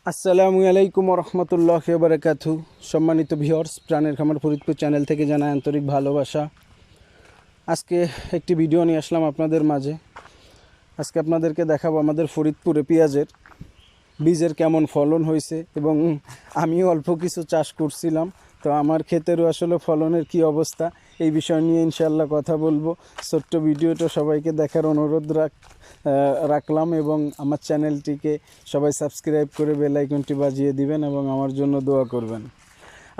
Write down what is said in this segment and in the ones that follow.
আসসালামু আলাইকুম রহমতুল্লাহ বারাকাতু। সম্মানিত ভিউয়ার্স, প্রাণের খামার ফরিদপুর চ্যানেল থেকে জানাই আন্তরিক ভালোবাসা। আজকে একটি ভিডিও নিয়ে আসলাম আপনাদের মাঝে। আজকে আপনাদেরকে দেখাবো আমাদের ফরিদপুরে পেঁয়াজের বীজের কেমন ফলন হয়েছে, এবং আমিও অল্প কিছু চাষ করছিলাম, তো আমার ক্ষেতেরও আসলে ফলনের কি অবস্থা এই বিষয় নিয়ে ইনশাআল্লাহ কথা বলবো। ছোট্ট ভিডিওটা সবাইকে দেখার অনুরোধ রাখলাম, এবং আমার চ্যানেলটিকে সবাই সাবস্ক্রাইব করে বেল আইকনটি বাজিয়ে দিবেন এবং আমার জন্য দোয়া করবেন।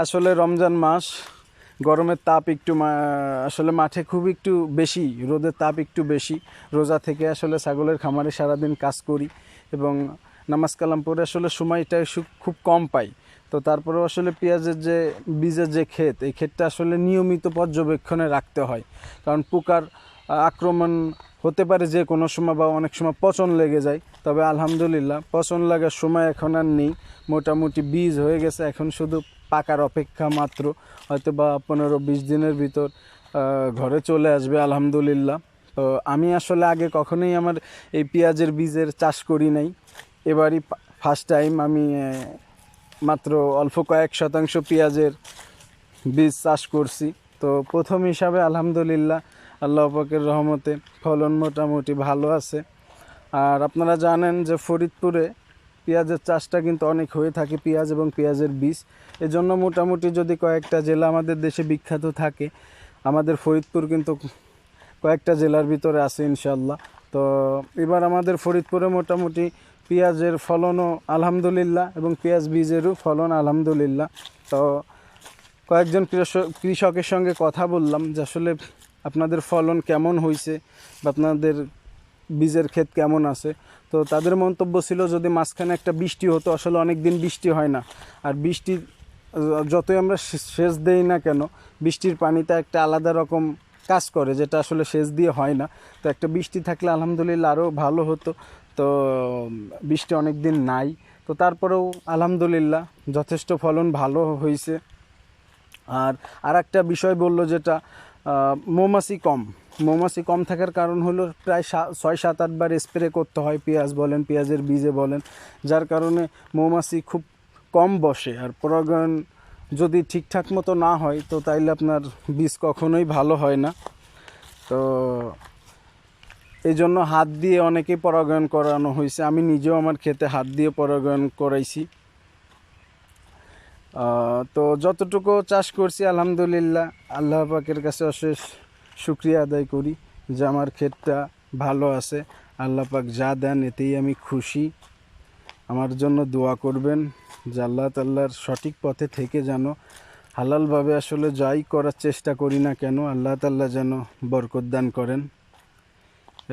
আসলে রমজান মাস, গরমের তাপ একটু আসলে মাঠে খুব একটু বেশি, রোদের তাপ একটু বেশি। রোজা থেকে আসলে ছাগলের খামারে সারাদিন কাজ করি এবং নামাজ কালাম পরে আসলে সময়টা খুব কম পাই। তো তারপরেও আসলে পেঁয়াজের যে বীজের যে ক্ষেত, এই ক্ষেতটা আসলে নিয়মিত পর্যবেক্ষণে রাখতে হয়, কারণ পোকার আক্রমণ হতে পারে যে কোনো সময়, বা অনেক সময় পচন লেগে যায়। তবে আলহামদুলিল্লাহ পচন লাগার সময় এখন আর নেই, মোটামুটি বীজ হয়ে গেছে, এখন শুধু পাকার অপেক্ষা মাত্র। হয়তো বা 15-20 দিনের ভিতর ঘরে চলে আসবে আলহামদুলিল্লাহ। তো আমি আসলে আগে কখনোই আমার এই পেঁয়াজের বীজের চাষ করি নাই, এবারই ফার্স্ট টাইম আমি মাত্র অল্প কয়েক শতাংশ পেঁয়াজের বীজ চাষ করছি। তো প্রথম হিসাবে আলহামদুলিল্লাহ আল্লাহ পাকের রহমতে ফলন মোটামুটি ভালো আছে। আর আপনারা জানেন যে ফরিদপুরে পেঁয়াজের চাষটা কিন্তু অনেক হয়ে থাকে, পেঁয়াজ এবং পেঁয়াজের বীজ। এজন্য মোটামুটি যদি কয়েকটা জেলা আমাদের দেশে বিখ্যাত থাকে, আমাদের ফরিদপুর কিন্তু কয়েকটা জেলার ভিতরে আছে ইনশাল্লাহ। তো এবার আমাদের ফরিদপুরে মোটামুটি পেঁয়াজের ফলনও আলহামদুলিল্লাহ এবং পেঁয়াজ বীজেরও ফলন আলহামদুলিল্লাহ। তো কয়েকজন কৃষকের সঙ্গে কথা বললাম যে আসলে আপনাদের ফলন কেমন হয়েছে বা আপনাদের বীজের ক্ষেত কেমন আছে। তো তাদের মন্তব্য ছিল, যদি মাঝখানে একটা বৃষ্টি হতো, আসলে অনেক দিন বৃষ্টি হয় না, আর বৃষ্টি যতই আমরা সেচ দেই না কেন, বৃষ্টির পানিতে একটা আলাদা রকম কাজ করে, যেটা আসলে সেচ দিয়ে হয় না। তো একটা বৃষ্টি থাকলে আলহামদুলিল্লাহ আরও ভালো হতো। তো বৃষ্টি অনেক দিন নাই, তো তারপরেও আলহামদুলিল্লাহ যথেষ্ট ফলন ভালো হয়েছে। আর একটা বিষয় বললো, যেটা মৌমাছি কম থাকার কারণ হলো প্রায় 6-7-8 বার স্প্রে করতে হয়, পেঁয়াজ বলেন, পেঁয়াজের বীজে বলেন, যার কারণে মৌমাছি খুব কম বসে। আর পরাগায়ন যদি ঠিকঠাক মতো না হয়, তো তাইলে আপনার বীজ কখনোই ভালো হয় না। তো এই জন্য হাত দিয়ে অনেকেই পরাগায়ন করানো হয়েছে, আমি নিজেও আমার ক্ষেতে হাত দিয়ে পরাগায়ন করাইছি। তো যতটুকু চাষ করছি আলহামদুলিল্লাহ আল্লাহ পাকের কাছে অশেষ শুকরিয়া আদায় করি যে আমার ক্ষেতটা ভালো আছে। আল্লাহ পাক যা দেন এতেই আমি খুশি। আমার জন্য দোয়া করবেন যে আল্লাহ তাআলার সঠিক পথে থেকে যেন হালালভাবে আসলে যাই করার চেষ্টা করি না কেন, আল্লাহ তাআলা যেন বরকত দান করেন।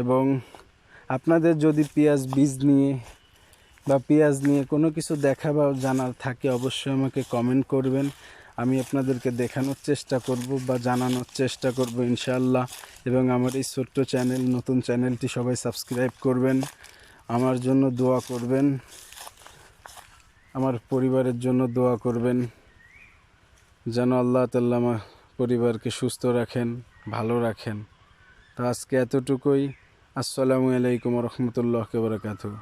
এবং আপনাদের যদি পেঁয়াজ বীজ নিয়ে বা পেঁয়াজ নিয়ে কোনো কিছু দেখা বা জানার থাকে, অবশ্যই আমাকে কমেন্ট করবেন, আমি আপনাদেরকে দেখানোর চেষ্টা করব বা জানানোর চেষ্টা করব ইনশাআল্লাহ। এবং আমার এই ছোট্ট চ্যানেল, নতুন চ্যানেলটি সবাই সাবস্ক্রাইব করবেন, আমার জন্য দোয়া করবেন, আমার পরিবারের জন্য দোয়া করবেন, যেন আল্লাহ তাআলা আমার পরিবারকে সুস্থ রাখেন, ভালো রাখেন। তো আজকে এতটুকুই। আসসালামু আলাইকুম রহমতুল্লাহ বারাকাতুহু।